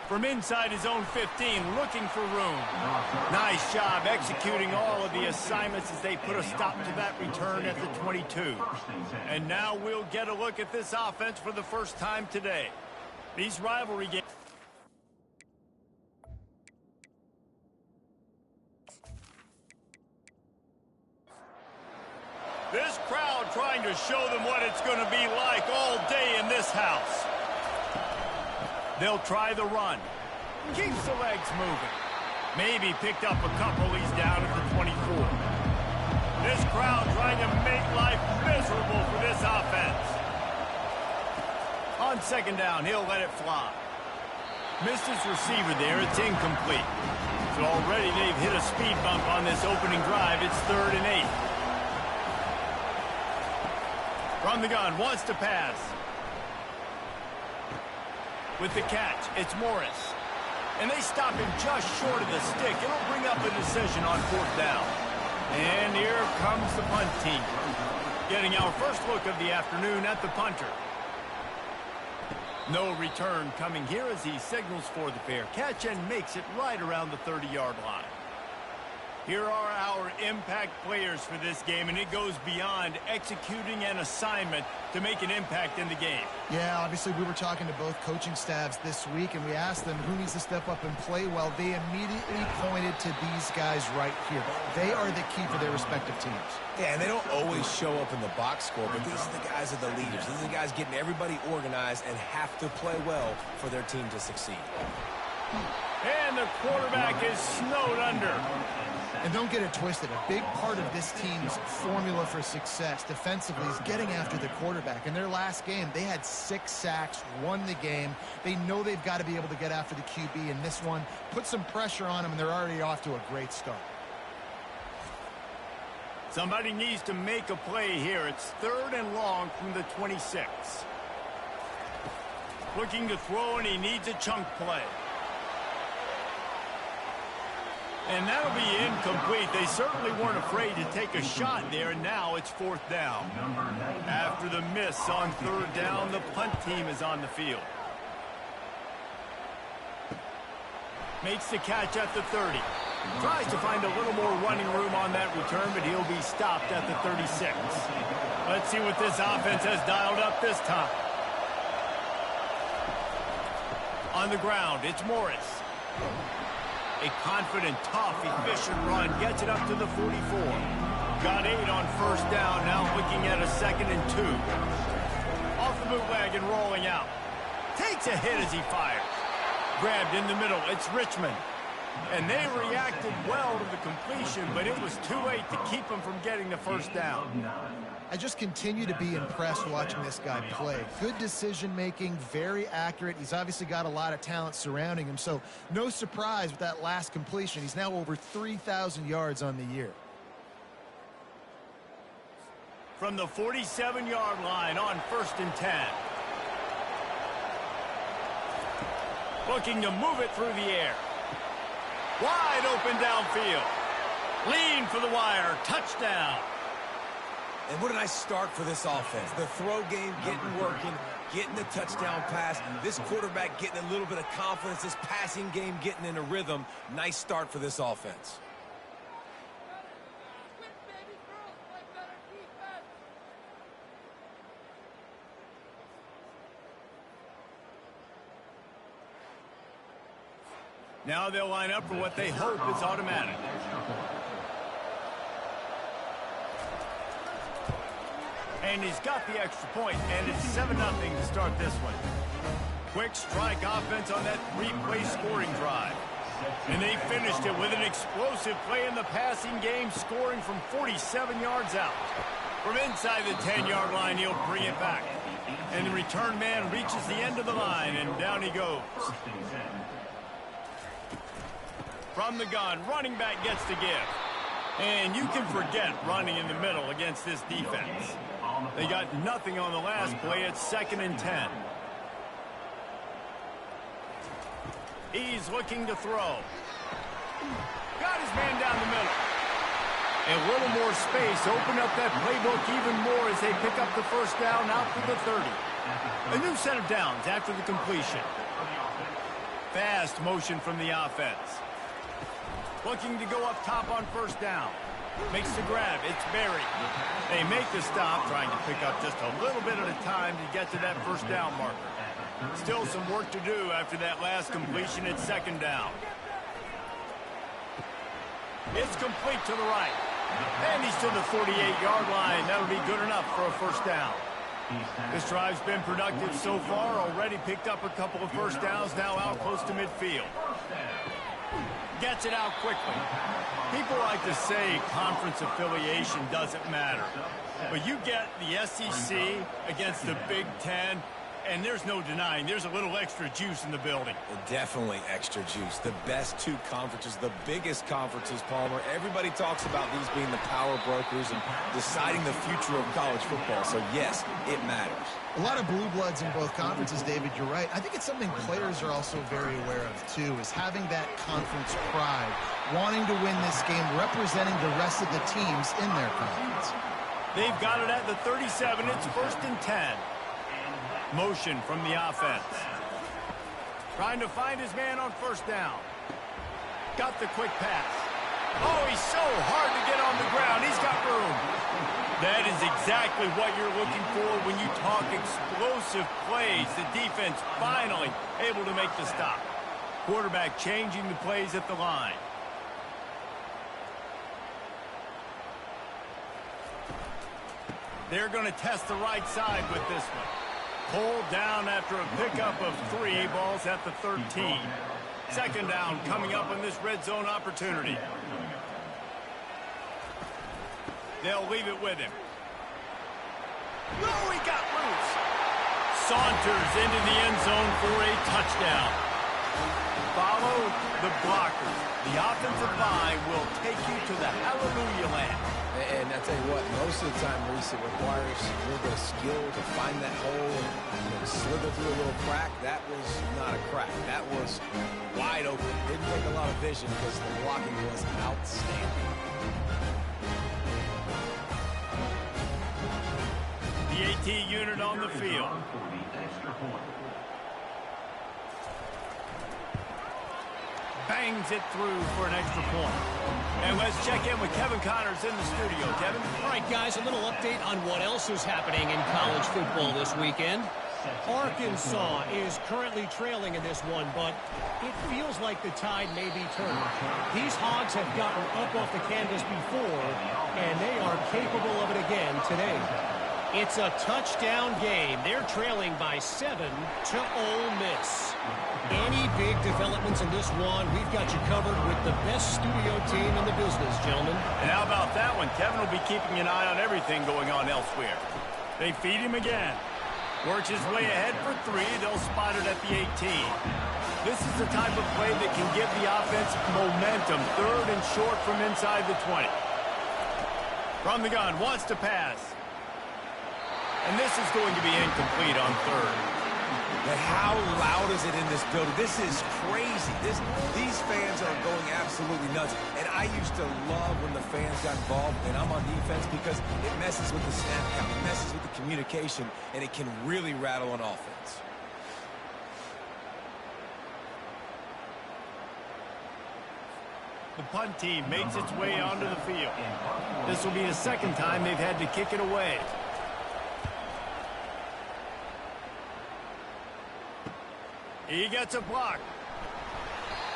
From inside his own 15, looking for room. Nice job executing all of the assignments as they put a stop to that return at the 22. And now we'll get a look at this offense for the first time today. These rivalry games. This crowd trying to show them what it's going to be like all day in this house. They'll try the run. Keeps the legs moving. Maybe picked up a couple. He's down at the 24. This crowd trying to make life miserable for this offense. On second down, he'll let it fly. Missed his receiver there. It's incomplete. So already they've hit a speed bump on this opening drive. It's 3rd and 8. From the gun, wants to pass. With the catch, it's Morris. And they stop him just short of the stick. It'll bring up a decision on 4th down. And here comes the punt team. Getting our first look of the afternoon at the punter. No return coming here as he signals for the fair catch and makes it right around the 30-yard line. Here are our impact players for this game, and it goes beyond executing an assignment to make an impact in the game. Yeah, obviously we were talking to both coaching staffs this week, and we asked them who needs to step up and play well. They immediately pointed to these guys right here. They are the key for their respective teams. Yeah, and they don't always show up in the box score, but these are the guys that are the leaders. These are the guys getting everybody organized and have to play well for their team to succeed. And the quarterback is snowed under. And don't get it twisted. A big part of this team's formula for success defensively is getting after the quarterback. In their last game, they had 6 sacks, won the game. They know they've got to be able to get after the QB in this one. Put some pressure on them, and they're already off to a great start. Somebody needs to make a play here. It's 3rd and long from the 26. Looking to throw, and he needs a chunk play. And that'll be incomplete. They certainly weren't afraid to take a shot there, and now it's 4th down. After the miss on 3rd down, the punt team is on the field. Makes the catch at the 30. Tries to find a little more running room on that return, but he'll be stopped at the 36. Let's see what this offense has dialed up this time. On the ground, it's Morris. A confident, tough, efficient run gets it up to the 44. Got 8 on 1st down, now looking at a 2nd and 2. Off the bootleg and rolling out. Takes a hit as he fires. Grabbed in the middle, it's Richmond. And they reacted well to the completion, but it was too late to keep them from getting the 1st down. I just continue to be impressed watching this guy play. Good decision-making, very accurate. He's obviously got a lot of talent surrounding him, so no surprise with that last completion. He's now over 3,000 yards on the year. From the 47-yard line on 1st and 10. Looking to move it through the air. Wide open downfield. Lean for the wire. Touchdown. And what a nice start for this offense. The throw game getting working, getting the touchdown pass. This quarterback getting a little bit of confidence. This passing game getting in a rhythm. Nice start for this offense. Now they'll line up for what they hope is automatic. And he's got the extra point, and it's 7-0 to start this one. Quick strike offense on that 3-play scoring drive. And they finished it with an explosive play in the passing game, scoring from 47 yards out. From inside the 10-yard line, he'll bring it back. And the return man reaches the end of the line, and down he goes. From the gun, running back gets the give. And you can forget running in the middle against this defense. They got nothing on the last play. It's 2nd and 10. He's looking to throw. Got his man down the middle. A little more space. Open up that playbook even more as they pick up the 1st down out to the 30. A new set of downs after the completion. fast motion from the offense. Looking to go up top on first down. Makes the grab. It's Berry. They make the stop, trying to pick up just a little bit at a time to get to that first down marker. Still some work to do after that last completion at second down. It's complete to the right. And he's to the 48-yard line. That'll be good enough for a first down. This drive's been productive so far. Already picked up a couple of first downs, now out close to midfield. Gets it out quickly. People like to say conference affiliation doesn't matter. But you get the SEC against the Big Ten, and there's no denying there's a little extra juice in the building. Definitely extra juice. The best two conferences, the biggest conferences, Palmer. Everybody talks about these being the power brokers and deciding the future of college football. So, yes, it matters. A lot of blue bloods in both conferences, David. You're right. I think it's something players are also very aware of, too, is having that conference pride, wanting to win this game, representing the rest of the teams in their conference. They've got it at the 37. It's 1st and 10. Motion from the offense. Trying to find his man on first down. Got the quick pass. Oh, he's so hard to get on the ground. He's got room. That is exactly what you're looking for when you talk explosive plays. The defense finally able to make the stop. Quarterback changing the plays at the line. They're going to test the right side with this one. Pulled down after a pickup of 3 balls at the 13. Second down coming up on this red zone opportunity. They'll leave it with him. Oh, he got loose. Saunters into the end zone for a touchdown. Follow the blockers. The offensive line will take you to the hallelujah land. And I tell you what, most of the time, Reese, it requires a little bit of skill to find that hole and slither through a little crack. That was not a crack. That was wide open. Didn't take a lot of vision because the blocking was outstanding. The AT unit on the field. Bangs it through for an extra point. And let's check in with Kevin Connors in the studio. Kevin? All right, guys, a little update on what else is happening in college football this weekend. Arkansas is currently trailing in this one, but it feels like the tide may be turning. These Hogs have gotten up off the canvas before, and they are capable of it again today. It's a touchdown game. They're trailing by 7 to Ole Miss. Any big developments in this one, we've got you covered with the best studio team in the business, gentlemen. And how about that one? Kevin will be keeping an eye on everything going on elsewhere. They feed him again. Works his way ahead for 3. They'll spot it at the 18. This is the type of play that can give the offense momentum. 3rd and short from inside the 20. From the gun, wants to pass. And this is going to be incomplete on 3rd. But how loud is it in this building? This is crazy. These fans are going absolutely nuts. And I used to love when the fans got involved and I'm on defense because it messes with the snap count, it messes with the communication, and it can really rattle on offense. The punt team makes its way onto the field. This will be the second time they've had to kick it away. He gets a block.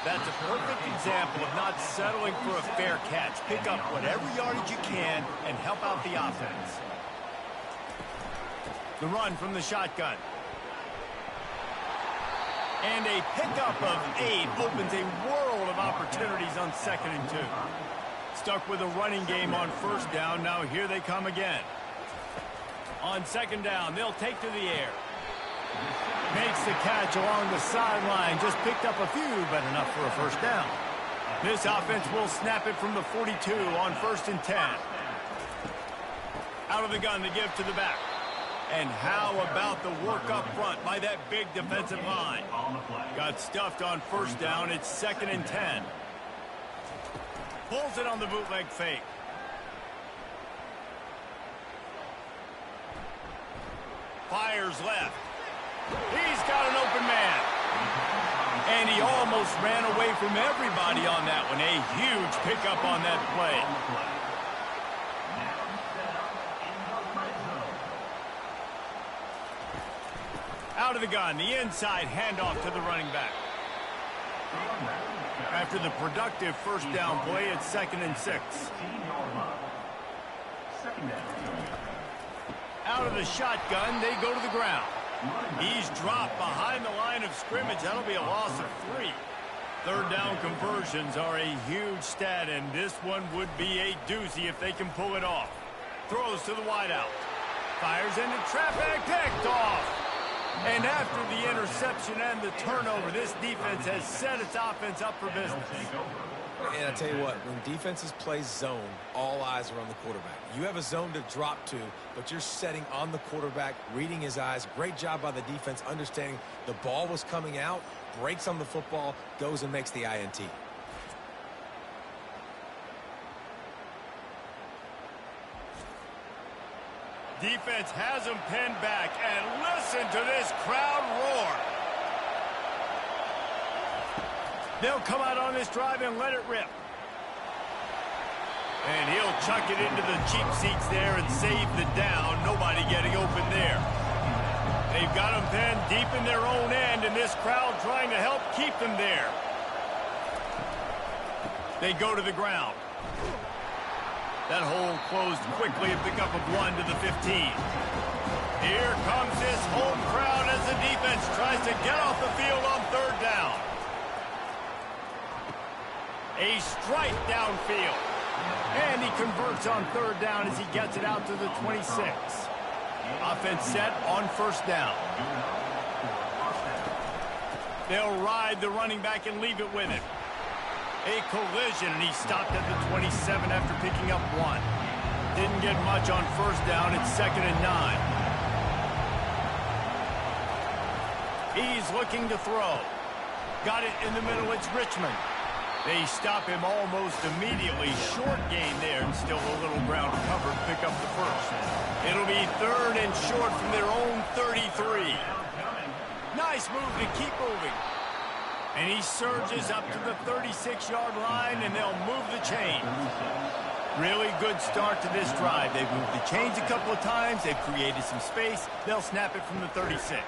That's a perfect example of not settling for a fair catch. Pick up whatever yardage you can and help out the offense. The run from the shotgun. And a pickup of 8 opens a world of opportunities on 2nd and 2. Stuck with a running game on first down. Now here they come again. On 2nd down, they'll take to the air. Makes the catch along the sideline. Just picked up a few, but enough for a first down. This offense will snap it from the 42 on 1st and 10. Out of the gun to give to the back. And how about the work up front by that big defensive line? Got stuffed on first down. It's 2nd and 10. Pulls it on the bootleg fake. Fires left. He's got an open man. And he almost ran away from everybody on that one. A huge pickup on that play. Out of the gun, the inside handoff to the running back. After the productive first down play, it's 2nd and 6. Out of the shotgun, they go to the ground. He's dropped behind the line of scrimmage. That'll be a loss of 3. Third down conversions are a huge stat, and this one would be a doozy if they can pull it off. Throws to the wideout. Fires into traffic, picked off. And after the interception and the turnover, this defense has set its offense up for business. And I tell you what, when defenses play zone, all eyes are on the quarterback. You have a zone to drop to, but you're setting on the quarterback, reading his eyes. Great job by the defense, understanding the ball was coming out, breaks on the football, goes and makes the INT. Defense has him pinned back, and listen to this crowd roar. They'll come out on this drive and let it rip. And he'll chuck it into the cheap seats there and save the down. Nobody getting open there. They've got them pinned deep in their own end, and this crowd trying to help keep them there. They go to the ground. That hole closed quickly, a pickup of 1 to the 15. Here comes this home crowd as the defense tries to get off the field on 3rd down. A strike downfield. And he converts on 3rd down as he gets it out to the 26. Offense set on 1st down. They'll ride the running back and leave it with him. A collision, and he stopped at the 27 after picking up 1. Didn't get much on 1st down. It's 2nd and 9. He's looking to throw. Got it in the middle. It's Richmond. They stop him almost immediately. Short gain there, and still a little ground covered. Pick up the 1st. It'll be 3rd and short from their own 33. Nice move to keep moving. And he surges up to the 36-yard line, and they'll move the chain. Really good start to this drive. They've moved the chains a couple of times. They've created some space. They'll snap it from the 36.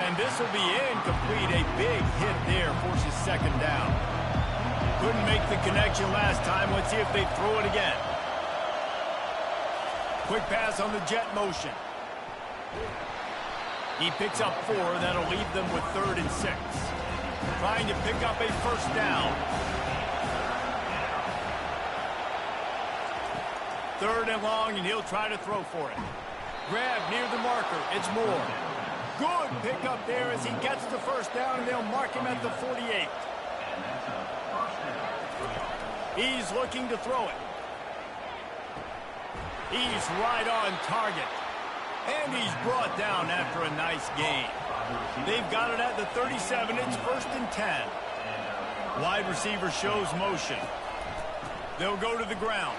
And this will be incomplete. A big hit there forces 2nd down. Couldn't make the connection last time. Let's see if they throw it again. Quick pass on the jet motion. He picks up 4. That'll leave them with 3rd and 6. Trying to pick up a 1st down. 3rd and long, and he'll try to throw for it. Grab near the marker. It's Moore. Good pickup there as he gets the 1st down, and they'll mark him at the 48. He's looking to throw it. He's right on target. And he's brought down after a nice gain. They've got it at the 37. It's 1st and 10. Wide receiver shows motion. They'll go to the ground.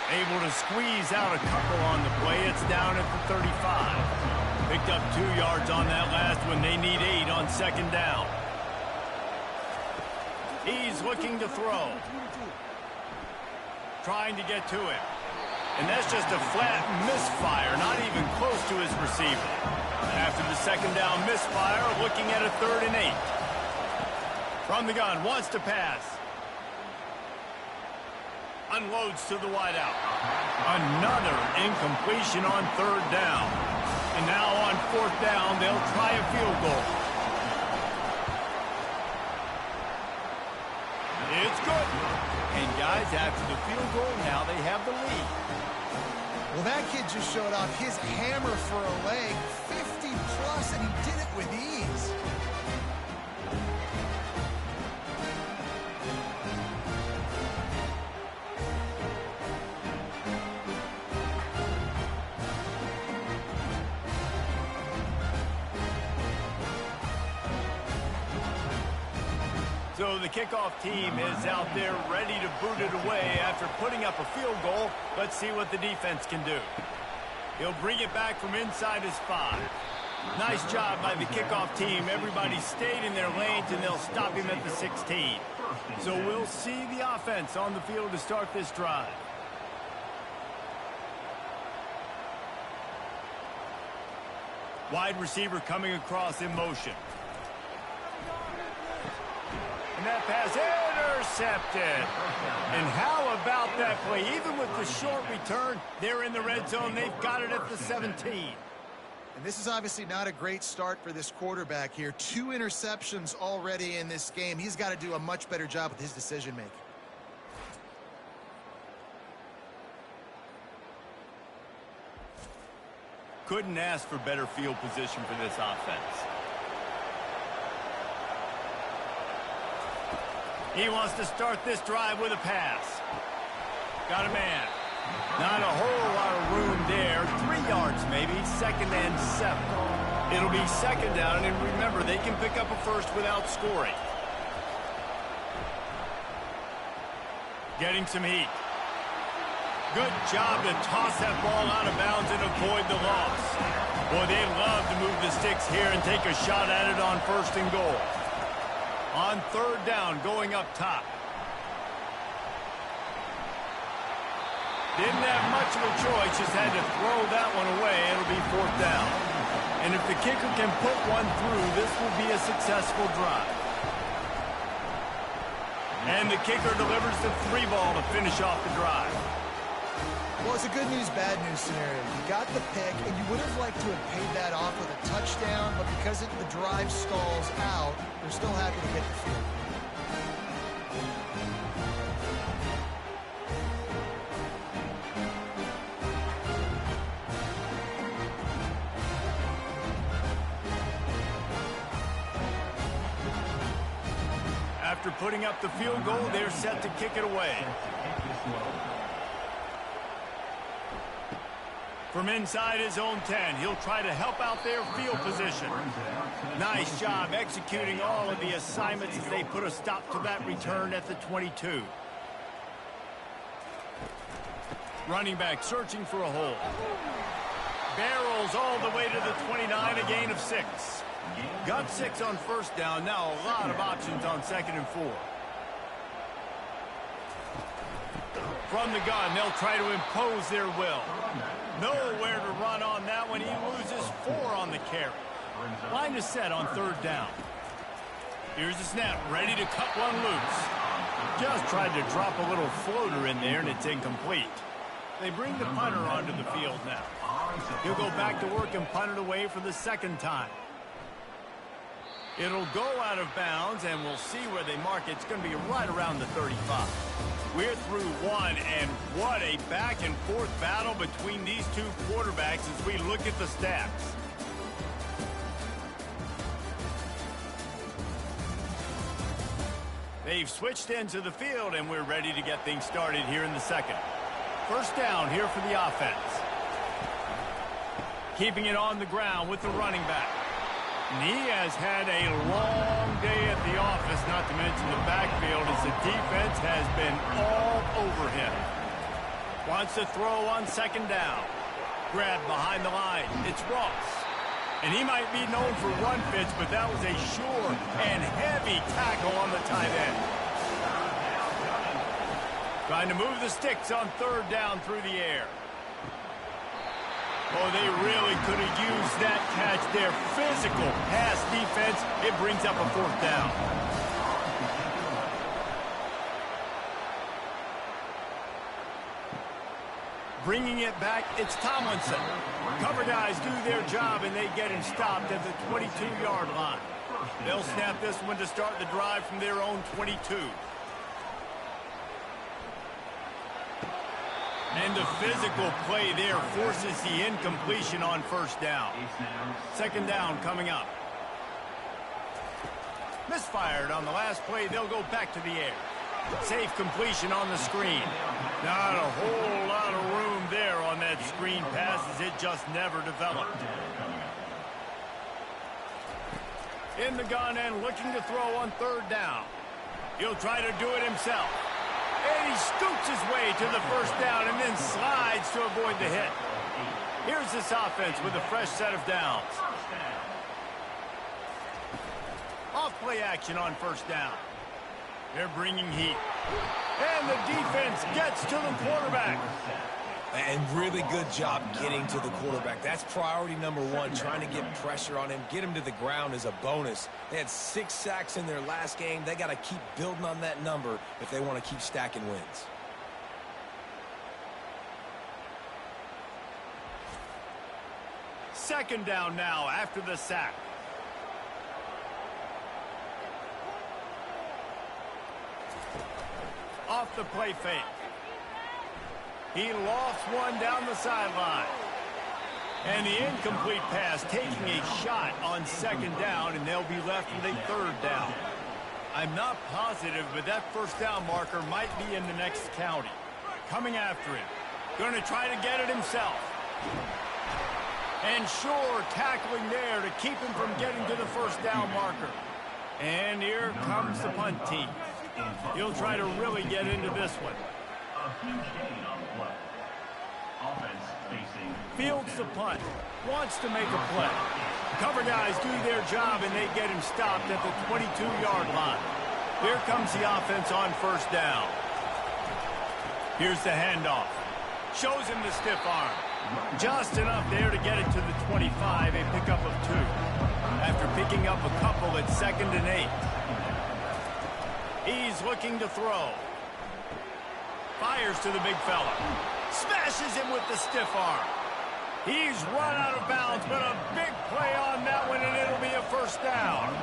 Able to squeeze out a couple on the play. It's down at the 35. Picked up 2 yards on that last one. They need 8 on 2nd down. He's looking to throw. Trying to get to him. And that's just a flat misfire, not even close to his receiver. After the 2nd down misfire, looking at a 3rd and 8. From the gun, wants to pass. Unloads to the wideout. Another incompletion on 3rd down. And now on 4th down, they'll try a field goal. It's good. And guys, after the field goal, now they have the lead. Well, that kid just showed off his hammer for a leg, 50-plus, and he did it with ease. So the kickoff team is out there ready to boot it away after putting up a field goal. Let's see what the defense can do. He'll bring it back from inside his 5. Nice job by the kickoff team. Everybody stayed in their lanes, and they'll stop him at the 16. So we'll see the offense on the field to start this drive. Wide receiver coming across in motion. And that pass intercepted. And how about that play? Even with the short return, they're in the red zone. They've got it at the 17. And this is obviously not a great start for this quarterback here. 2 interceptions already in this game. He's got to do a much better job with his decision-making. Couldn't ask for better field position for this offense. He wants to start this drive with a pass. Got a man. Not a whole lot of room there. 3 yards maybe. 2nd and 7. It'll be 2nd down, and remember, they can pick up a first without scoring. Getting some heat. Good job to toss that ball out of bounds and avoid the loss. Boy, they love to move the sticks here and take a shot at it on 1st and goal. On 3rd down, going up top. Didn't have much of a choice, just had to throw that one away. It'll be 4th down. And if the kicker can put one through, this will be a successful drive. And the kicker delivers the 3 ball to finish off the drive. Well, it's a good news, bad news scenario. You got the pick, and you would have liked to have paid that off with a touchdown, but because the drive stalls out, they're still happy to get the field. After putting up the field goal, they're set to kick it away. From inside his own 10, he'll try to help out their field position. Nice job executing all of the assignments as they put a stop to that return at the 22. Running back searching for a hole. Barrels all the way to the 29, a gain of 6. Got 6 on 1st down, now a lot of options on 2nd and 4. From the gun, they'll try to impose their will. Nowhere to run on that one. He loses 4 on the carry. Line is set on 3rd down. Here's the snap, ready to cut one loose. Just tried to drop a little floater in there, and it's incomplete. They bring the punter onto the field now. He'll go back to work and punt it away for the 2nd time. It'll go out of bounds, and we'll see where they mark it. It's going to be right around the 35. We're through 1, and what a back-and-forth battle between these 2 quarterbacks as we look at the stats. They've switched into the field, and we're ready to get things started here in the 2nd. 1st down here for the offense. Keeping it on the ground with the running back. And he has had a long day at the office, not to mention the backfield, as the defense has been all over him. Wants to throw on 2nd down. Grab behind the line. It's Ross. And he might be known for run fits, but that was a sure and heavy tackle on the tight end. Trying to move the sticks on 3rd down through the air. Oh, they really could have used that catch there. Physical pass defense. It brings up a 4th down. Bringing it back, it's Tomlinson. Cover guys do their job, and they get him stopped at the 22-yard line. They'll snap this one to start the drive from their own 22. And the physical play there forces the incompletion on 1st down. 2nd down coming up. Misfired on the last play. They'll go back to the air. Safe completion on the screen. Not a whole lot of room there on that screen pass as it just never developed. In the gun and looking to throw on 3rd down. He'll try to do it himself. And he scoots his way to the 1st down and then slides to avoid the hit. Here's this offense with a fresh set of downs. play action on first down. They're bringing heat. And the defense gets to the quarterback. And really good job getting to the quarterback. That's priority number one, trying to get pressure on him. Get him to the ground is a bonus. They had 6 sacks in their last game. They got to keep building on that number if they want to keep stacking wins. Second down now after the sack. Off the play fake. He lost one down the sideline. And the incomplete pass taking a shot on second down, and they'll be left with a third down. I'm not positive, but that first down marker might be in the next county. Coming after him. Going to try to get it himself. And sure, tackling there to keep him from getting to the first down marker. And here comes the punt team. He'll try to really get into this one. Fields the punt. Wants to make a play. Cover guys do their job, and they get him stopped at the 22-yard line. Here comes the offense on first down. Here's the handoff. Shows him the stiff arm. Just enough there to get it to the 25, a pickup of 2. After picking up a couple at 2nd and 8. He's looking to throw. Fires to the big fella. Smashes him with the stiff arm. He's run out of bounds, but a big play on that one, and it'll be a first down.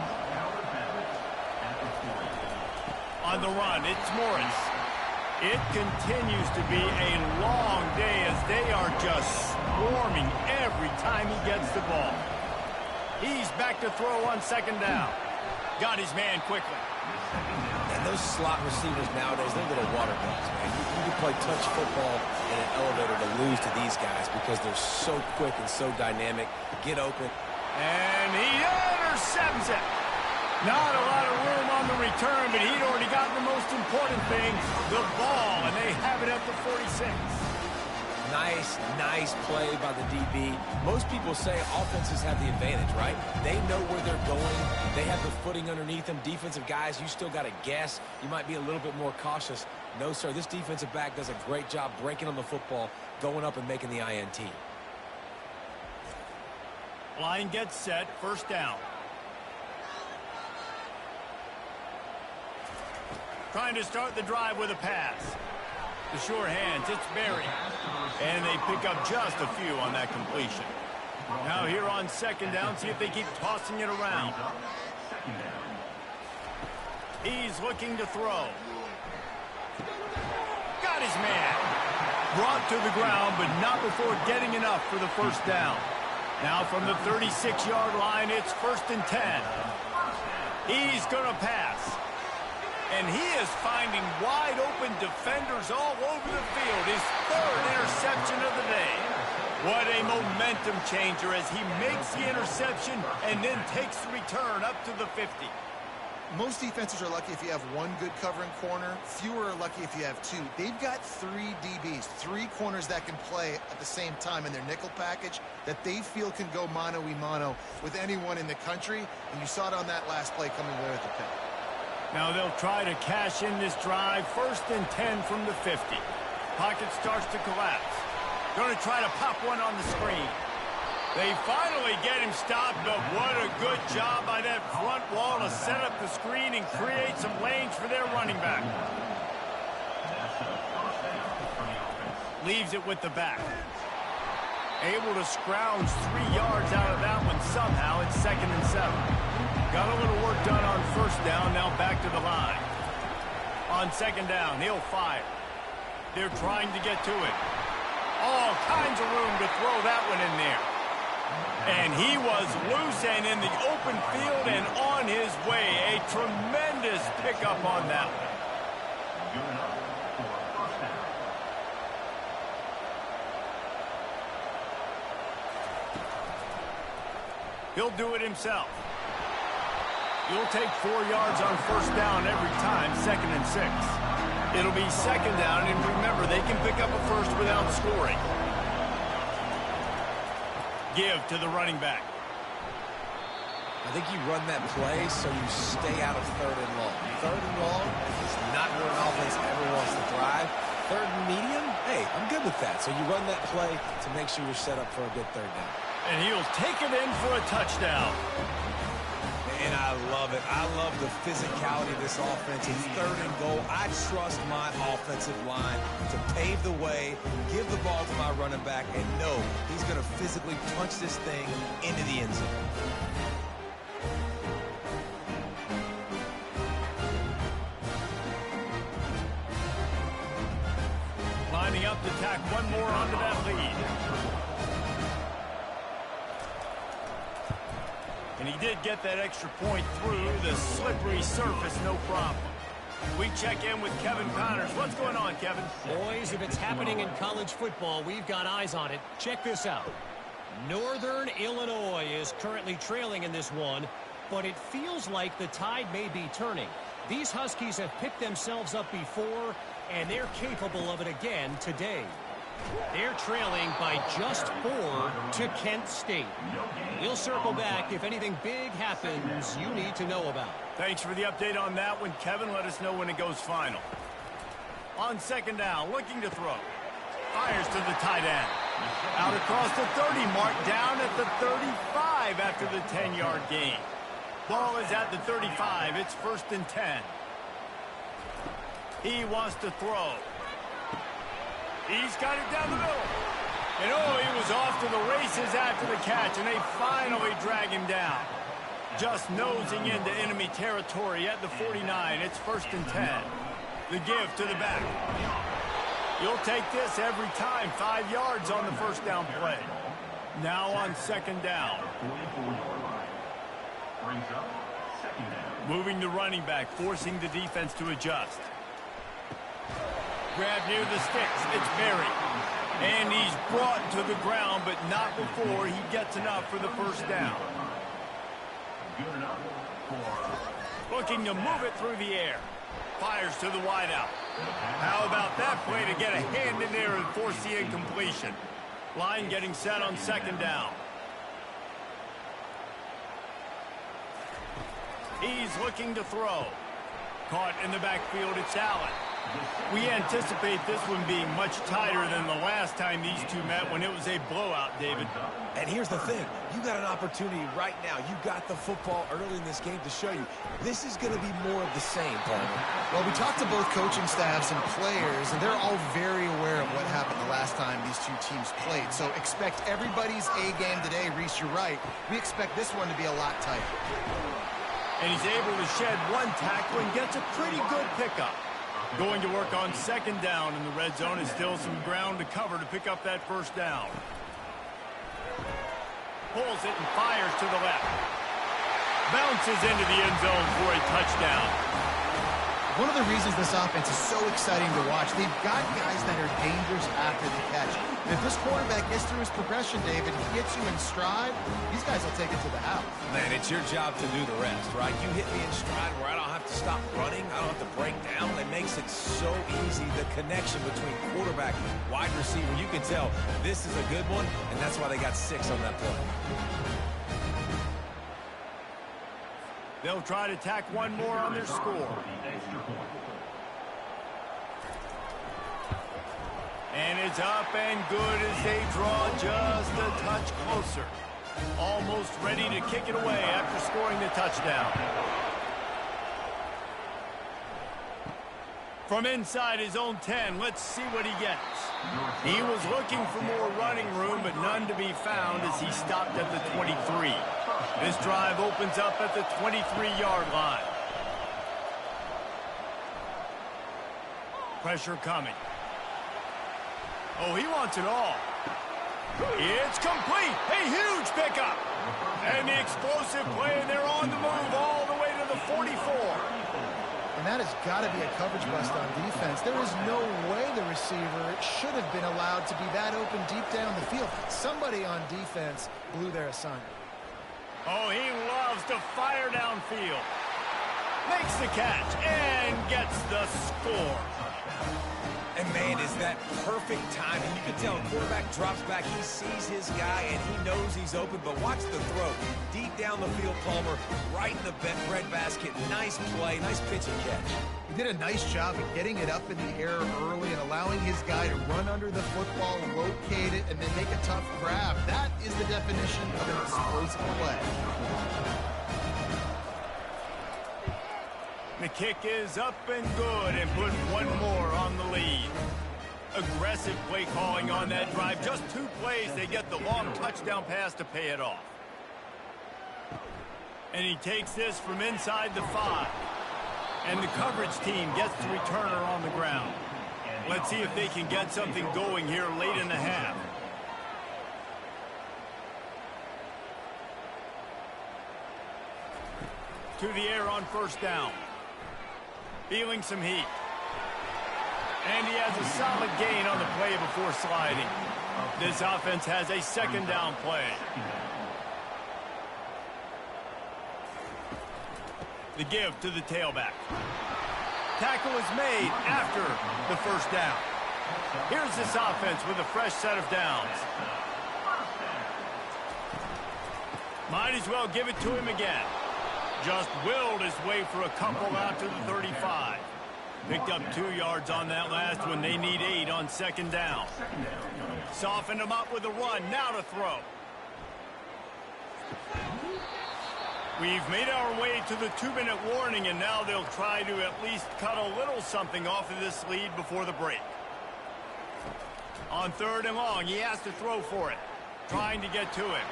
On the run, it's Morris. It continues to be a long day as they are just swarming every time he gets the ball. He's back to throw on second down. Got his man quickly. And those slot receivers nowadays, they're little water bugs, man. You can play touch football in an elevator to lose to these guys because they're so quick and so dynamic. Get open. And he intercepts it. Not a lot of room on the return, but he'd already gotten the most important thing, the ball, and they have it at the 46. Nice play by the DB. Most people say offenses have the advantage, right? They know where they're going. They have the footing underneath them. Defensive guys, you still got to guess. You might be a little bit more cautious. No, sir, this defensive back does a great job breaking on the football, going up and making the INT. Line gets set, first down. Trying to start the drive with a pass. The sure hands, it's Berry. And they pick up just a few on that completion. Now here on second down, see if they keep tossing it around. He's looking to throw. Got his man. Brought to the ground, but not before getting enough for the first down. Now from the 36-yard line, it's 1st and 10. He's going to pass. And he is finding wide-open defenders all over the field. His 3rd interception of the day. What a momentum changer as he makes the interception and then takes the return up to the 50. Most defenses are lucky if you have one good covering corner. Fewer are lucky if you have 2. They've got 3 DBs, 3 corners that can play at the same time in their nickel package that they feel can go mano-a-mano with anyone in the country. And you saw it on that last play coming away with the pick. Now they'll try to cash in this drive. 1st and 10 from the 50. Pocket starts to collapse. Going to try to pop one on the screen. They finally get him stopped, but what a good job by that front wall to set up the screen and create some lanes for their running back. Leaves it with the back. Able to scrounge 3 yards out of that one somehow. It's 2nd and 7. Got a little work done on first down, now back to the line. On second down, he'll fire. They're trying to get to it. All kinds of room to throw that one in there. And he was loose and in the open field and on his way. A tremendous pickup on that one. He'll do it himself. He'll take 4 yards on first down every time, 2nd and 6. It'll be second down, and remember, they can pick up a first without scoring. Give to the running back. I think you run that play so you stay out of third and long. Third and long is not where an offense ever wants to thrive. Third and medium, hey, I'm good with that. So you run that play to make sure you're set up for a good third down. And he'll take it in for a touchdown. And I love it. I love the physicality of this offense. It's third and goal. I trust my offensive line to pave the way, give the ball to my running back, and know he's going to physically punch this thing into the end zone. Lining up to tack one more onto that lead. And he did get that extra point through the slippery surface, no problem. We check in with Kevin Connors. What's going on, Kevin? Boys, if it's happening in college football, we've got eyes on it. Check this out. Northern Illinois is currently trailing in this one, but it feels like the tide may be turning. These Huskies have picked themselves up before, and they're capable of it again today. They're trailing by just 4 to Kent State. We'll circle back if anything big happens you need to know about. Thanks for the update on that one, Kevin. Let us know when it goes final. On second down, looking to throw. Fires to the tight end. Out across the 30 mark, down at the 35 after the 10-yard gain. Ball is at the 35. It's 1st and 10. He wants to throw. He's got it down the middle. And oh, he was off to the races after the catch, and they finally drag him down. Just nosing into enemy territory at the 49. It's 1st and 10. The give to the back. You'll take this every time. 5 yards on the first down play. Now on second down. Moving the running back, forcing the defense to adjust. Grab near the sticks. It's Berry. And he's brought to the ground, but not before he gets enough for the first down. Looking to move it through the air. Fires to the wideout. How about that play to get a hand in there and force the incompletion? Line getting set on second down. He's looking to throw. Caught in the backfield, it's Allen. We anticipate this one being much tighter than the last time these two met when it was a blowout, David. And here's the thing. You got an opportunity right now. You got the football early in this game to show you. This is going to be more of the same, Palmer. Well, we talked to both coaching staffs and players, and they're all very aware of what happened the last time these two teams played. So expect everybody's A game today. Reese, you're right. We expect this one to be a lot tighter. And he's able to shed one tackle and gets a pretty good pickup. Going to work on second down in the red zone is still some ground to cover to pick up that first down. Pulls it and fires to the left. Bounces into the end zone for a touchdown. One of the reasons this offense is so exciting to watch, they've got guys that are dangerous after the catch. And if this quarterback gets through his progression, David, he gets you in stride, these guys will take it to the house. Man, it's your job to do the rest, right? You hit me in stride where I don't have to stop running. I don't have to break down. It makes it so easy. The connection between quarterback and wide receiver, you can tell this is a good one, and that's why they got 6 on that play. They'll try to tack one more on their score. And it's up and good as they draw just a touch closer. Almost ready to kick it away after scoring the touchdown. From inside his own 10, let's see what he gets. He was looking for more running room, but none to be found as he stopped at the 23. This drive opens up at the 23-yard line. Pressure coming. Oh, he wants it all. It's complete. A huge pickup. And the explosive play, and they're on the move all the way to the 44. And that has got to be a coverage bust on defense. There is no way the receiver should have been allowed to be that open deep down the field. Somebody on defense blew their assignment. Oh, he loves to fire downfield. Makes the catch and gets the score. And, man, is that perfect timing. You can tell a quarterback drops back. He sees his guy, and he knows he's open. But watch the throw. Deep down the field, Palmer, right in the breadbasket. Nice play, nice pitch and catch. He did a nice job of getting it up in the air early and allowing his guy to run under the football, locate it, and then make a tough grab. That is the definition of an explosive play. The kick is up and good and put one more on the lead. Aggressive play calling on that drive. Just 2 plays, they get the long touchdown pass to pay it off. And he takes this from inside the 5. And the coverage team gets the returner on the ground. Let's see if they can get something going here late in the half. To the air on first down. Feeling some heat. And he has a solid gain on the play before sliding. This offense has a second down play. The give to the tailback. Tackle is made after the first down. Here's this offense with a fresh set of downs. Might as well give it to him again. Just willed his way for a couple out to the 35. Picked up 2 yards on that last one. They need 8 on second down. Softened him up with a run. Now to throw. We've made our way to the 2-minute warning, and now they'll try to at least cut a little something off of this lead before the break. On 3rd and long, he has to throw for it. Trying to get to him.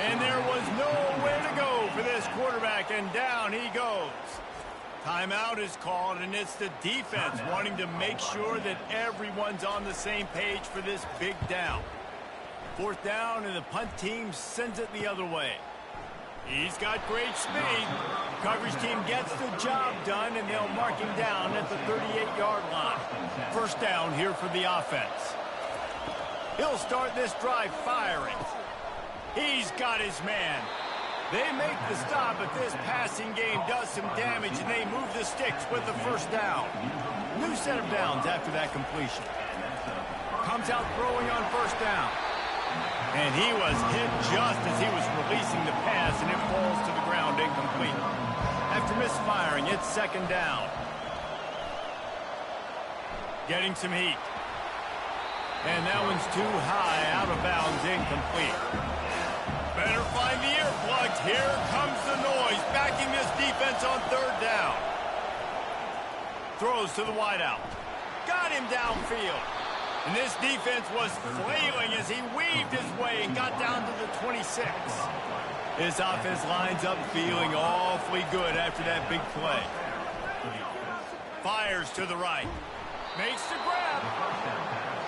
And there was nowhere to go for this quarterback, and down he goes. Timeout is called, and it's the defense wanting to make sure that everyone's on the same page for this big down. 4th down, and the punt team sends it the other way. He's got great speed. Coverage team gets the job done, and they'll mark him down at the 38-yard line. First down here for the offense. He'll start this drive firing. He's got his man. They make the stop, but this passing game does some damage, and they move the sticks with the first down. New set of downs after that completion. Comes out throwing on first down. And he was hit just as he was releasing the pass, and it falls to the ground incomplete. After misfiring, it's second down. Getting some heat. And that one's too high, out of bounds, incomplete. Better find the earplugs. Here comes the noise, backing this defense on 3rd down. Throws to the wideout. Got him downfield. And this defense was flailing as he weaved his way and got down to the 26. This offense lines up feeling awfully good after that big play. Fires to the right. Makes the grab.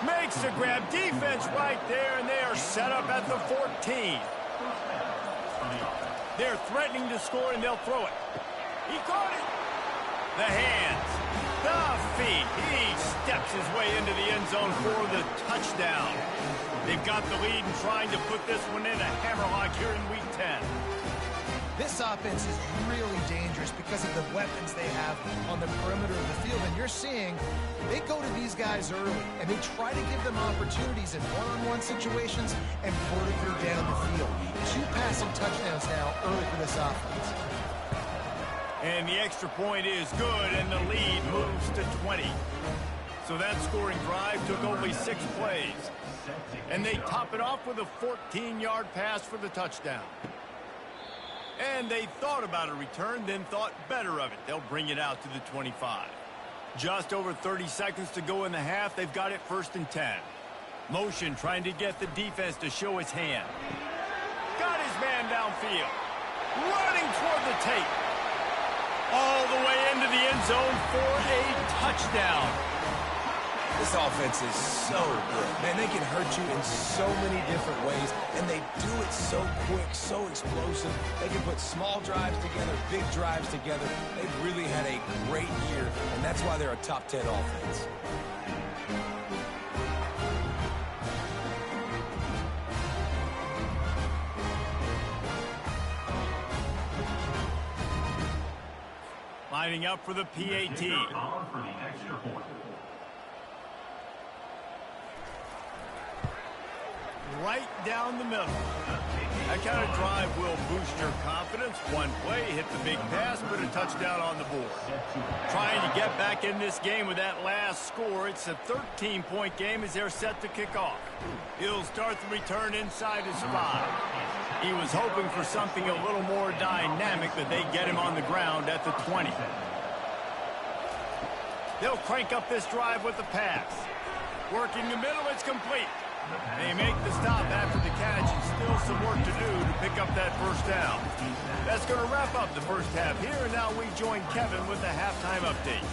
Makes the grab. Defense right there, and they are set up at the 14. They're threatening to score, and they'll throw it. He caught it. The hands. The feet. He steps his way into the end zone for the touchdown. They've got the lead and trying to put this one in a hammerlock here in Week 10. This offense is really dangerous because of the weapons they have on the perimeter of the field. And you're seeing they go to these guys early, and they try to give them opportunities in one-on-one situations and vertically down the field. 2 passing touchdowns now early for this offense. And the extra point is good, and the lead moves to 20. So that scoring drive took only 6 plays. And they top it off with a 14-yard pass for the touchdown. And they thought about a return, then thought better of it. They'll bring it out to the 25. Just over 30 seconds to go in the half. They've got it 1st and 10. Motion trying to get the defense to show his hand. Got his man downfield. Running toward the tape. All the way into the end zone for a touchdown. This offense is so good. Man, they can hurt you in so many different ways, and they do it so quick, so explosive. They can put small drives together, big drives together. They've really had a great year, and that's why they're a top 10 offense. Lining up for the PAT. right down the middle. That kind of drive will boost your confidence. One play, hit the big pass, put a touchdown on the board. Trying to get back in this game with that last score. It's a 13-point game as they're set to kick off. He'll start the return inside his 5. He was hoping for something a little more dynamic, but they get him on the ground at the 20. They'll crank up this drive with the pass. Working the middle, it's complete. They make the stop after the catch, and still some work to do to pick up that first down. That's going to wrap up the first half here, and now we join Kevin with the halftime update.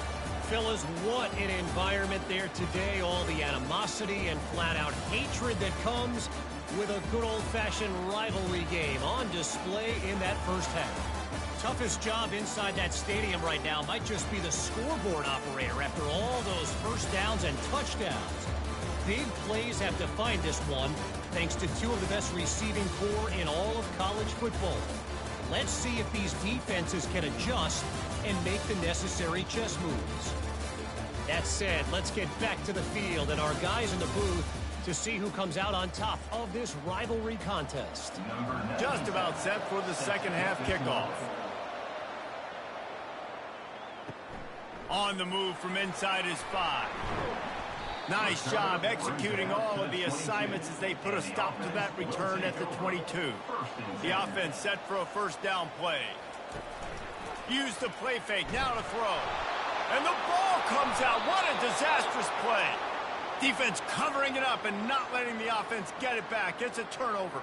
Fellas, what an environment there today. All the animosity and flat-out hatred that comes with a good old-fashioned rivalry game on display in that first half. Toughest job inside that stadium right now might just be the scoreboard operator after all those first downs and touchdowns. Big plays have defined this one, thanks to two of the best receiving corps in all of college football. Let's see if these defenses can adjust and make the necessary chess moves. That said, let's get back to the field and our guys in the booth to see who comes out on top of this rivalry contest. Just about set for the second half kickoff. On the move from inside his 5. Nice job executing all of the assignments as they put a stop to that return at the 22. The offense set for a first down play. Use the play fake, now to throw. And the ball comes out. What a disastrous play. Defense covering it up and not letting the offense get it back. It's a turnover.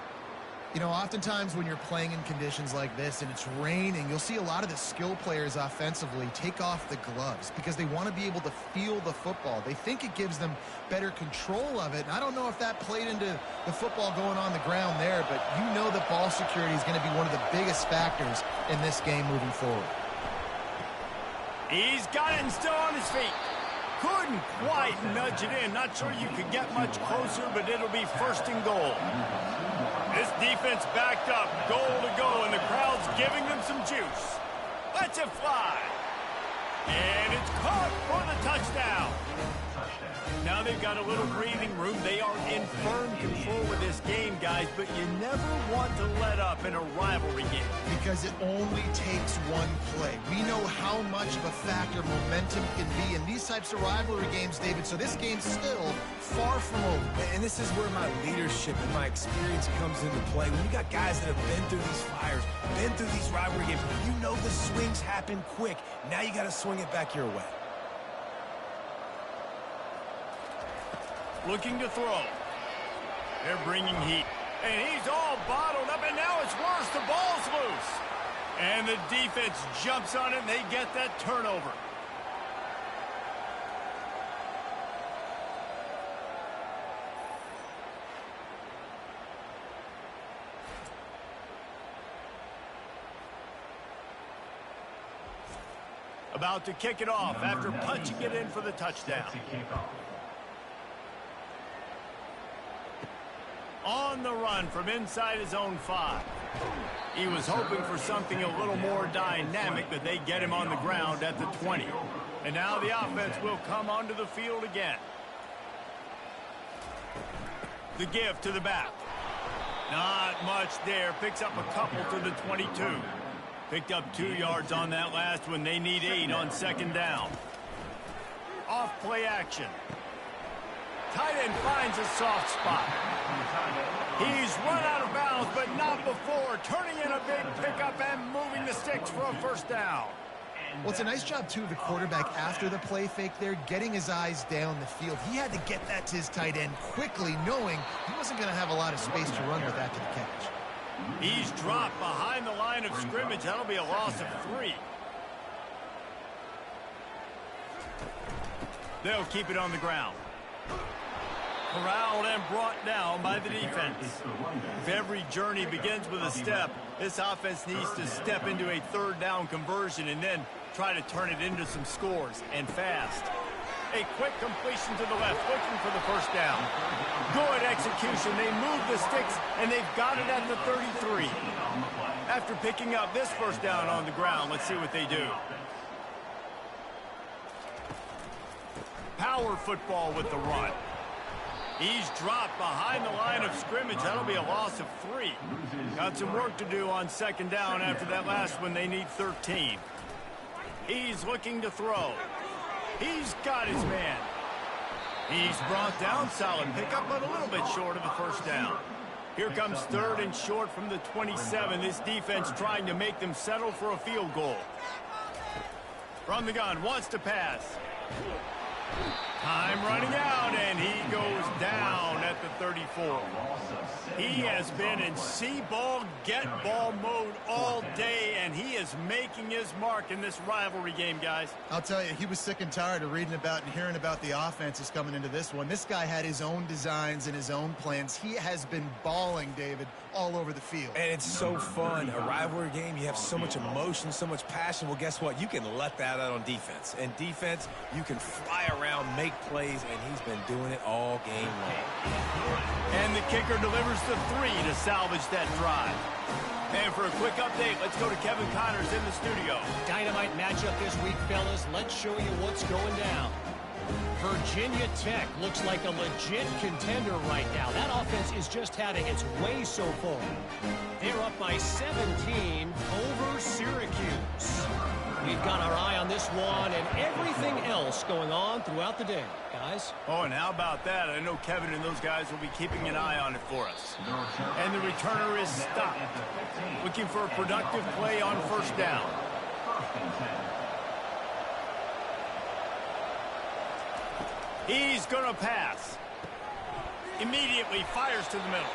You know, oftentimes when you're playing in conditions like this and it's raining, you'll see a lot of the skill players offensively take off the gloves because they want to be able to feel the football. They think it gives them better control of it. And I don't know if that played into the football going on the ground there, but you know that ball security is going to be one of the biggest factors in this game moving forward. He's got it and still on his feet. Couldn't quite nudge it in. Not sure you could get much closer, but it'll be first and goal. This defense backed up, goal to go, and the crowd's giving them some juice. Let's it fly. And it's caught for the touchdown. Now they've got a little breathing room. They are in firm control of this game, guys, but you never want to let up in a rivalry game. Because it only takes one play. We know how much of a factor momentum can be in these types of rivalry games, David, so this game's still far from over. And this is where my leadership and my experience comes into play. When you got guys that have been through these fires, been through these rivalry games, you know the swings happen quick. Now you got to swing it back your way. Looking to throw. They're bringing heat. And he's all bottled up, and now it's worse. The ball's loose. And the defense jumps on it, and they get that turnover. About to kick it off after punching it in for the touchdown. On the run from inside his own 5. He was hoping for something a little more dynamic, but they get him on the ground at the 20. And now the offense will come onto the field again. The give to the back. Not much there. Picks up a couple to the 22. Picked up 2 yards on that last one. They need 8 on second down. Off play action. Tight end finds a soft spot. He's run out of bounds, but not before. Turning in a big pickup and moving the sticks for a first down. Well, it's a nice job, too, of the quarterback after the play fake there, getting his eyes down the field. He had to get that to his tight end quickly, knowing he wasn't going to have a lot of space to run with that to the catch. He's dropped behind the line of scrimmage. That'll be a loss of 3. They'll keep it on the ground. Corralled and brought down by the defense. If every journey begins with a step, this offense needs to step into a third down conversion and then try to turn it into some scores, and fast. A quick completion to the left, looking for the first down. Good execution. They move the sticks, and they've got it at the 33. After picking up this first down on the ground, let's see what they do. Power football with the run. He's dropped behind the line of scrimmage. That'll be a loss of 3. Got some work to do on second down after that last one. They need 13. He's looking to throw. He's got his man. He's brought down. Solid pickup, but a little bit short of the first down. Here comes 3rd and short from the 27. This defense trying to make them settle for a field goal. From the gun, wants to pass. Time running out, and he goes down at the 34. He has been in see-ball, get-ball mode all day, and he is making his mark in this rivalry game, guys. I'll tell you, he was sick and tired of reading about and hearing about the offenses coming into this one. This guy had his own designs and his own plans. He has been balling, David, all over the field. And it's so fun. A rivalry game, you have so much emotion, so much passion. Well, guess what? You can let that out on defense. And defense, you can fly around, make plays, and he's been doing it all game long. And the kicker delivers the 3 to salvage that drive. And for a quick update, let's go to Kevin Connors in the studio. Dynamite matchup this week, fellas. Let's show you what's going down. Virginia Tech looks like a legit contender right now. That offense is just having its way so far. They're up by 17 over Syracuse. We've got our eye on this one and everything else going on throughout the day, guys. Oh, and how about that? I know Kevin and those guys will be keeping an eye on it for us. And the returner is stopped. Looking for a productive play on first down. He's going to pass. Immediately fires to the middle.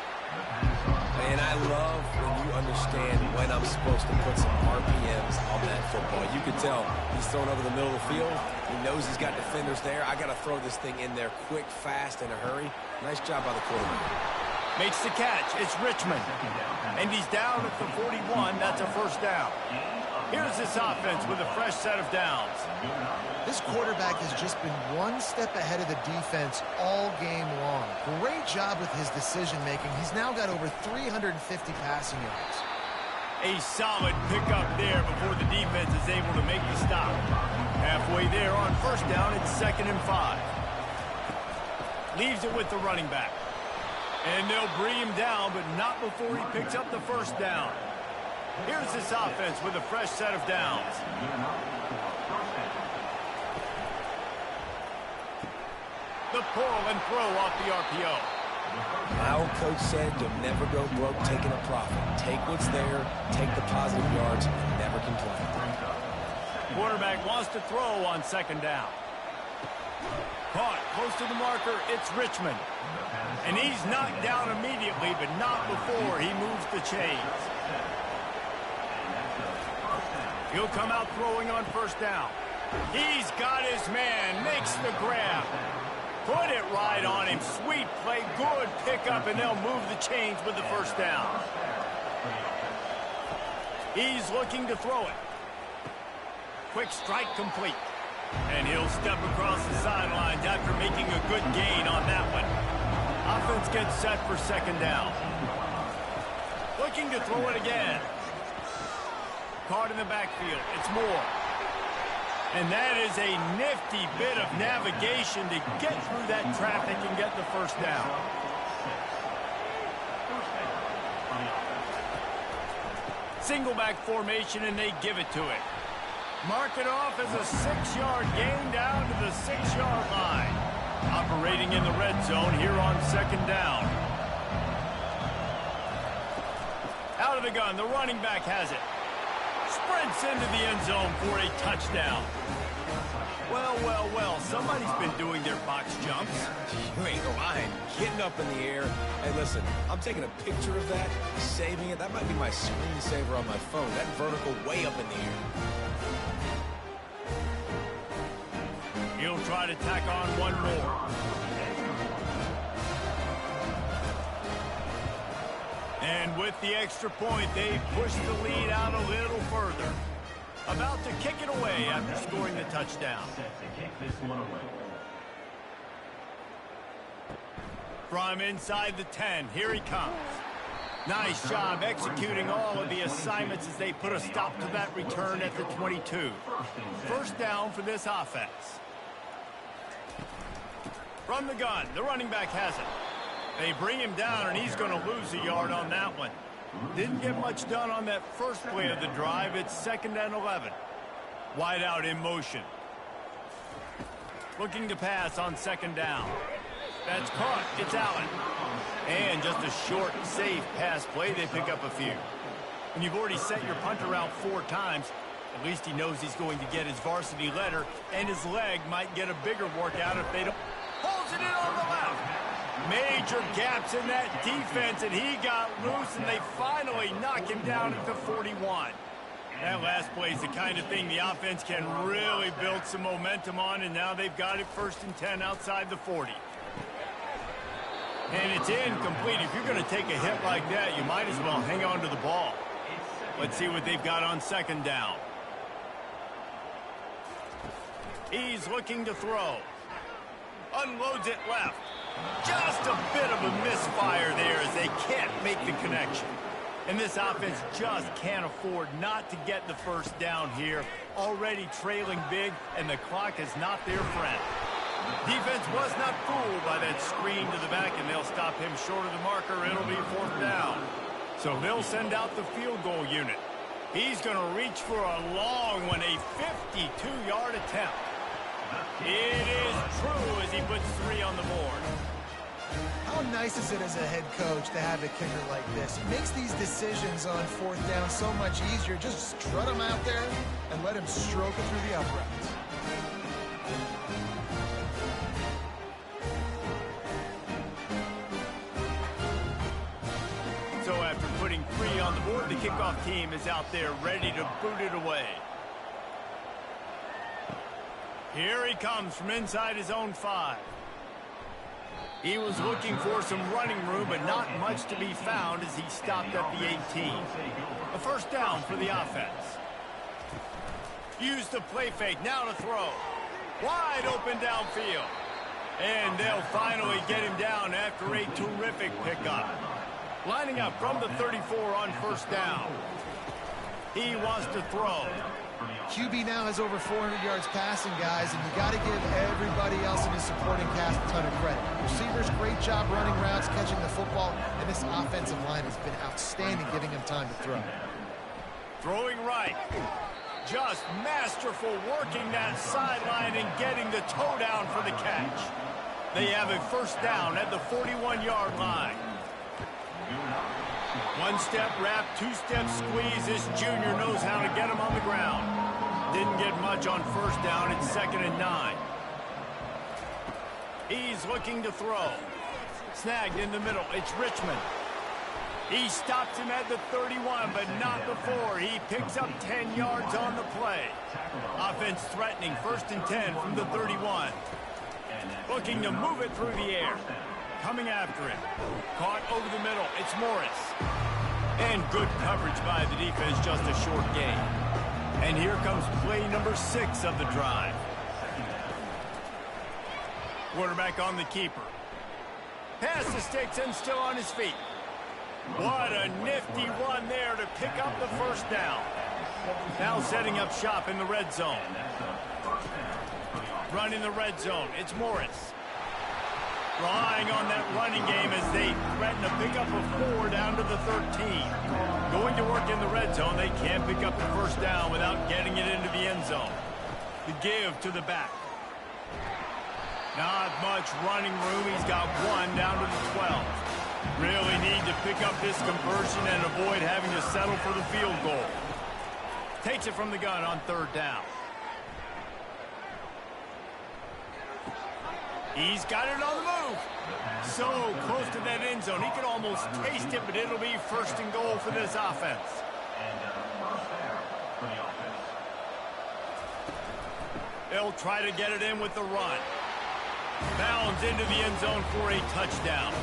And I love when you understand when I'm supposed to put some RPMs on that football. You can tell he's throwing over the middle of the field. He knows he's got defenders there. I got to throw this thing in there quick, fast, in a hurry. Nice job by the quarterback. Makes the catch. It's Richmond. And he's down at the 41. That's a first down. Here's this offense with a fresh set of downs. This quarterback has just been one step ahead of the defense all game long. Great job with his decision-making. He's now got over 350 passing yards. A solid pickup there before the defense is able to make the stop. Halfway there on first down, it's 2nd and 5. Leaves it with the running back. And they'll bring him down, but not before he picks up the first down. Here's this offense with a fresh set of downs. The pull and throw off the RPO. My old coach said you'll never go broke taking a profit. Take what's there, take the positive yards, and never complain. Quarterback wants to throw on second down. Caught close to the marker, it's Richmond. And he's knocked down immediately, but not before he moves the chains. He'll come out throwing on first down. He's got his man, makes the grab. Put it right on him. Sweet play, good pickup, and they'll move the chains with the first down. He's looking to throw it. Quick strike complete. And he'll step across the sidelines after making a good gain on that one. Offense gets set for second down. Looking to throw it again. Caught in the backfield. It's Moore. And that is a nifty bit of navigation to get through that traffic and get the first down. Single back formation, and they give it to it. Mark it off as a 6-yard gain down to the 6-yard line. Operating in the red zone here on second down. Out of the gun, the running back has it. Sprints into the end zone for a touchdown. Well, well, well, somebody's been doing their box jumps. You ain't lying. Getting up in the air. Hey, listen, I'm taking a picture of that, saving it. That might be my screensaver on my phone. That vertical way up in the air. He'll try to tack on one more. And with the extra point, they push the lead out a little further. About to kick it away after scoring the touchdown. From inside the 10, here he comes. Nice job executing all of the assignments as they put a stop to that return at the 22. First down for this offense. From the gun, the running back has it. They bring him down, and he's going to lose a yard on that one. Didn't get much done on that first play of the drive. It's 2nd and 11. Wide out in motion. Looking to pass on 2nd down. That's caught. It's Allen. And just a short, safe pass play. They pick up a few. When you've already set your punter out 4 times, at least he knows he's going to get his varsity letter, and his leg might get a bigger workout if they don't. Pulls it in on the left. Major gaps in that defense, and he got loose, and they finally knock him down at the 41. That last play is the kind of thing the offense can really build some momentum on, and now they've got it 1st and 10 outside the 40. And it's incomplete. If you're going to take a hit like that, you might as well hang on to the ball. Let's see what they've got on 2nd down. He's looking to throw. Unloads it left. Just a bit of a misfire there as they can't make the connection. And this offense just can't afford not to get the 1st down here. Already trailing big, and the clock is not their friend. Defense was not fooled by that screen to the back, and they'll stop him short of the marker. It'll be 4th down. So they'll send out the field goal unit. He's going to reach for a long one, a 52-yard attempt. It is true as he puts 3 on the board. How nice is it as a head coach to have a kicker like this? It makes these decisions on 4th down so much easier. Just strut him out there and let him stroke it through the uprights. So after putting 3 on the board, the kickoff team is out there ready to boot it away. Here he comes from inside his own 5. He was looking for some running room, but not much to be found as he stopped at the 18. A 1st down for the offense. Use the play fake, now to throw. Wide open downfield. And they'll finally get him down after a terrific pickup. Lining up from the 34 on 1st down. He wants to throw. QB now has over 400 yards passing, guys, and you got to give everybody else in his supporting cast a ton of credit. Receivers, great job running routes, catching the football, and this offensive line has been outstanding, giving him time to throw. Throwing right. Just masterful working that sideline and getting the toe down for the catch. They have a 1st down at the 41-yard line. 1-step wrap, 2-step squeeze. This junior knows how to get him on the ground. Didn't get much on 1st down. It's 2nd and 9. He's looking to throw. Snagged in the middle. It's Richmond. He stops him at the 31, but not before. He picks up 10 yards on the play. Offense threatening 1st and 10 from the 31. Looking to move it through the air. Coming after him. Caught over the middle. It's Morris. And good coverage by the defense, just a short gain. And here comes play number 6 of the drive. Quarterback on the keeper. Past the sticks and still on his feet. What a nifty run there to pick up the 1st down. Now setting up shop in the red zone. Run in the red zone. It's Morris. Relying on that running game as they threaten to pick up a 4 down to the 13. Going to work in the red zone. They can't pick up the 1st down without getting it into the end zone. The give to the back. Not much running room. He's got 1 down to the 12. Really need to pick up this conversion and avoid having to settle for the field goal. Takes it from the gun on 3rd down. He's got it on the move. So close to that end zone. He could almost taste it, but it'll be 1st and goal for this offense. They'll try to get it in with the run. Bounds into the end zone for a touchdown.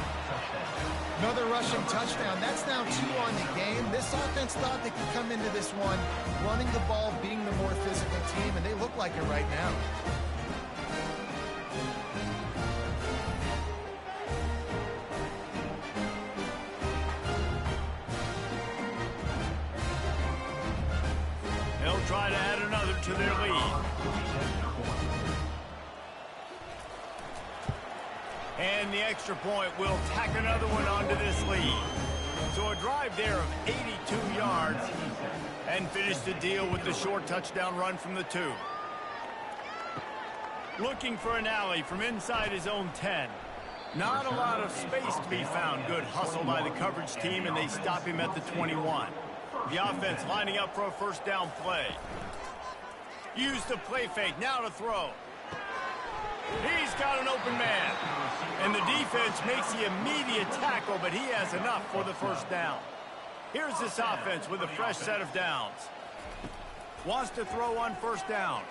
Another rushing touchdown. That's now 2 on the game. This offense thought they could come into this one running the ball, being the more physical team, and they look like it right now. They'll try to add another to their lead. And the extra point will tack another one onto this lead. So a drive there of 82 yards and finish the deal with the short touchdown run from the 2. Looking for an alley from inside his own 10. Not a lot of space to be found. Good hustle by the coverage team, and they stop him at the 21. The offense lining up for a first down play. Use the play fake, now to throw. He's got an open man. And the defense makes the immediate tackle, but he has enough for the first down. Here's this offense with a fresh set of downs. Wants to throw on first down.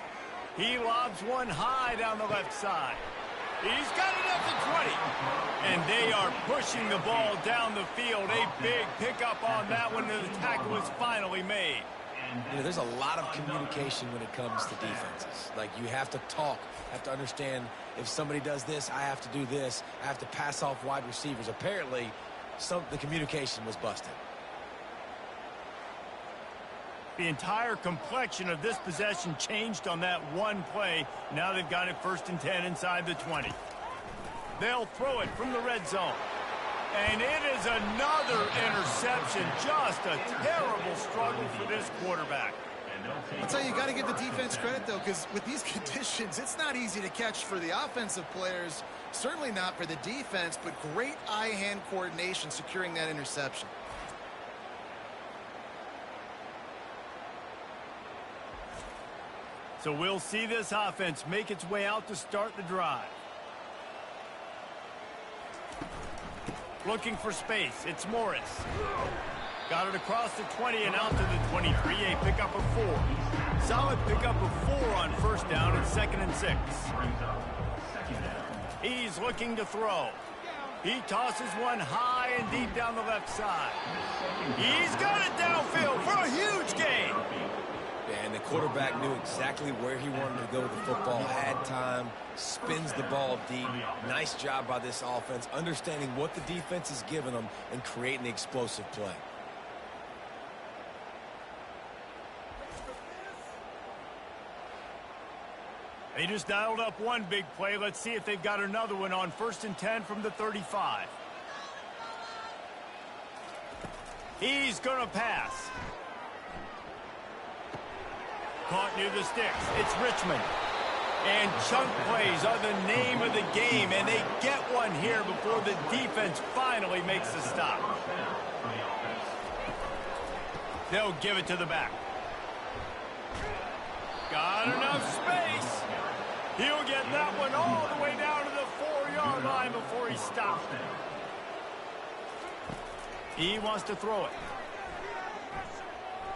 He lobs one high down the left side. He's got it at the 20. And they are pushing the ball down the field. A big pickup on that one, and the tackle is finally made. You know, there's a lot of communication when it comes to defenses. Like, you have to talk, have to understand if somebody does this, I have to do this. I have to pass off wide receivers. Apparently, the communication was busted. The entire complexion of this possession changed on that one play. Now they've got it 1st and 10 inside the 20. They'll throw it from the red zone. And it is another interception. Just a terrible struggle for this quarterback. I'll tell you, you got to give the defense credit, though, because with these conditions, it's not easy to catch for the offensive players. Certainly not for the defense, but great eye-hand coordination securing that interception. So we'll see this offense make its way out to start the drive. Looking for space. It's Morris. Got it across the 20 and out to the 23. A pickup of 4. Solid pickup of 4 on first down and 2nd and 6. He's looking to throw. He tosses one high and deep down the left side. He's got it downfield for a huge gain. And the quarterback knew exactly where he wanted to go with the football, had time, spins the ball deep. Nice job by this offense, understanding what the defense is giving them and creating the explosive play. They just dialed up one big play. Let's see if they've got another one on 1st and 10 from the 35. He's going to pass. Caught near the sticks. It's Richmond. And chunk plays are the name of the game, and they get one here before the defense finally makes the stop. They'll give it to the back. Got enough space. He'll get that one all the way down to the 4-yard line before he stops. He wants to throw it.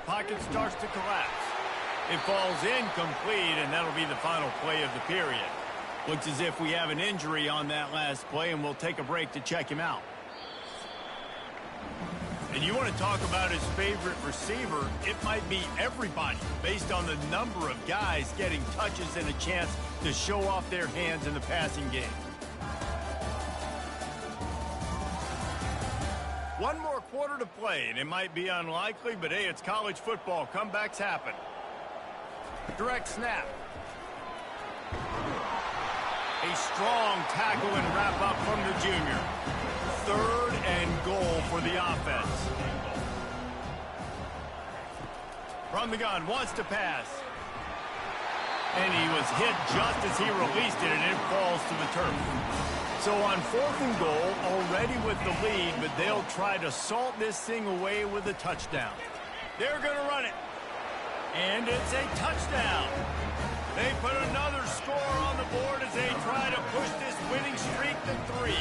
Pocket starts to collapse. It falls incomplete, and that'll be the final play of the period. Looks as if we have an injury on that last play, and we'll take a break to check him out. And you want to talk about his favorite receiver, it might be everybody, based on the number of guys getting touches and a chance to show off their hands in the passing game. One more quarter to play, and it might be unlikely, but hey, it's college football. Comebacks happen. Direct snap. A strong tackle and wrap up from the junior. 3rd and goal for the offense. From the gun, wants to pass. And he was hit just as he released it, and it falls to the turf. So on 4th and goal, already with the lead, but they'll try to salt this thing away with a touchdown. They're going to run it. And it's a touchdown. They put another score on the board as they try to push this winning streak to 3.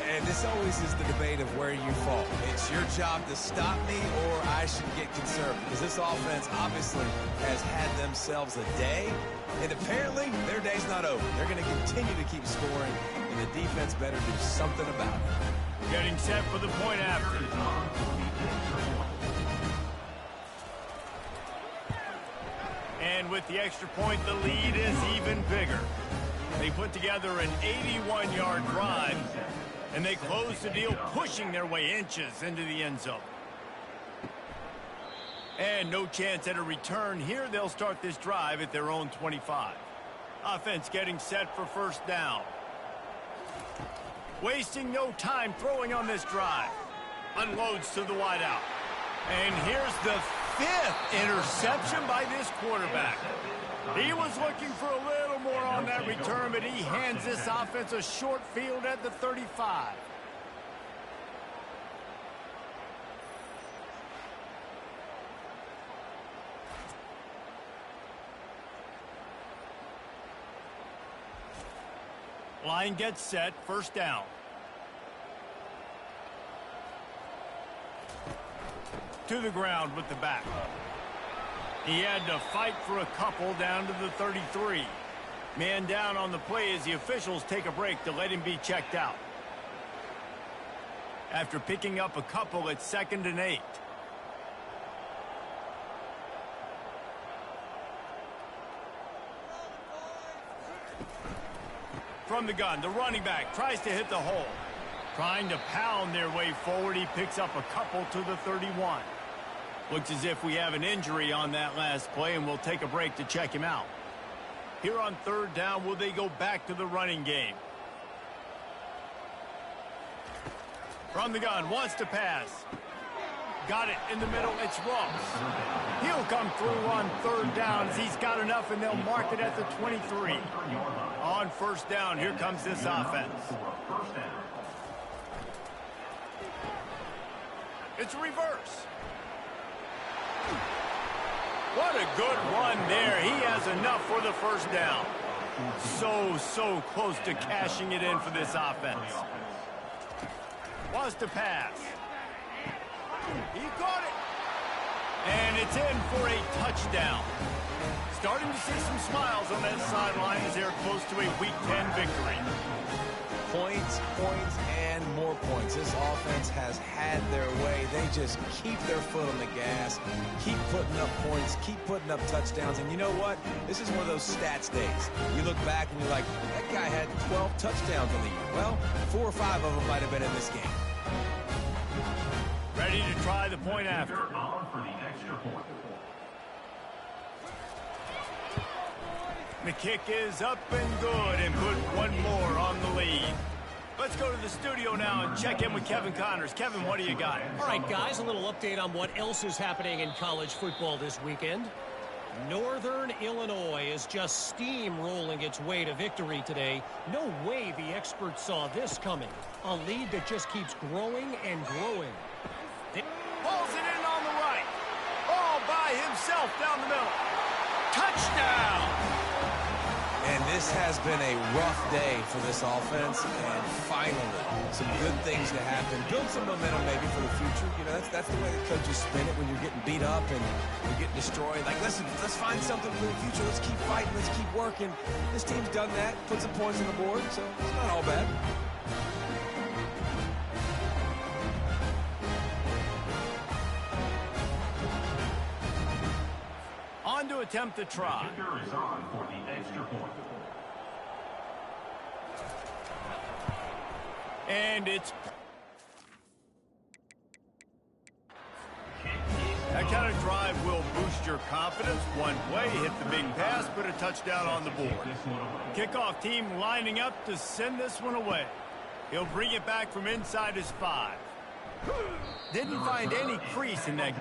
And this always is the debate of where you fall. It's your job to stop me, or I should get concerned, because this offense obviously has had themselves a day, and apparently their day's not over. They're going to continue to keep scoring, and the defense better do something about it. Getting set for the point after. And with the extra point, the lead is even bigger. They put together an 81-yard drive, and they close the deal, pushing their way inches into the end zone. And no chance at a return here. They'll start this drive at their own 25. Offense getting set for first down. Wasting no time throwing on this drive. Unloads to the wideout. And here's the 5th interception by this quarterback. He was looking for a little more on that return, but he hands this offense a short field at the 35. Line gets set, first down. To the ground with the back. He had to fight for a couple down to the 33. Man down on the play as the officials take a break to let him be checked out. After picking up a couple, it's 2nd and 8. From the gun, the running back tries to hit the hole. Trying to pound their way forward, he picks up a couple to the 31. Looks as if we have an injury on that last play, and we'll take a break to check him out. Here on 3rd down, will they go back to the running game? From the gun, wants to pass. Got it in the middle, it's Ross. He'll come through on 3rd down as he's got enough, and they'll mark it at the 23. On 1st down, here comes this offense. It's a reverse. What a good run there. He has enough for the 1st down. So close to cashing it in for this offense. Wants to pass. He caught it. And it's in for a touchdown. Starting to see some smiles on that sideline as they're close to a Week 10 victory. Points, and more points. This offense has had their way. They just keep their foot on the gas, keep putting up points, keep putting up touchdowns. And you know what? This is one of those stats days. You look back and you're like, that guy had 12 touchdowns on the year. Well, 4 or 5 of them might have been in this game. Ready to try the point after. The kick is up and good and put one more on the lead. Let's go to the studio now and check in with Kevin Connors. Kevin, what do you got? All right, guys, a little update on what else is happening in college football this weekend. Northern Illinois is just steamrolling its way to victory today. No way the experts saw this coming. A lead that just keeps growing and growing. Pulls it in on the right. All by himself down the middle. Touchdown! And this has been a rough day for this offense, and finally, some good things to happen. Build some momentum maybe for the future. You know, that's the way the coaches spin it when you're getting beat up and you're getting destroyed. Like, listen, let's find something for the future. Let's keep fighting. Let's keep working. This team's done that, put some points on the board, so it's not all bad. On to attempt the try. And it's... That kind of drive will boost your confidence. One play, hit the big pass, put a touchdown on the board. Kickoff team lining up to send this one away. He'll bring it back from inside his 5. Didn't find any crease in that...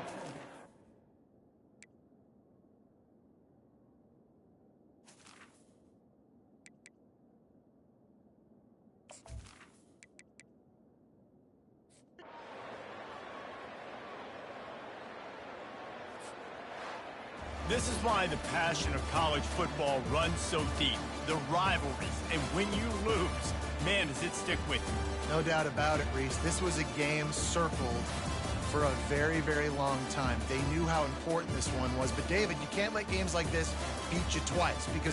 This is why the passion of college football runs so deep. The rivalries, and when you lose, man, does it stick with you. No doubt about it, Reese. This was a game circled for a very, very long time. They knew how important this one was. But, David, you can't let games like this beat you twice because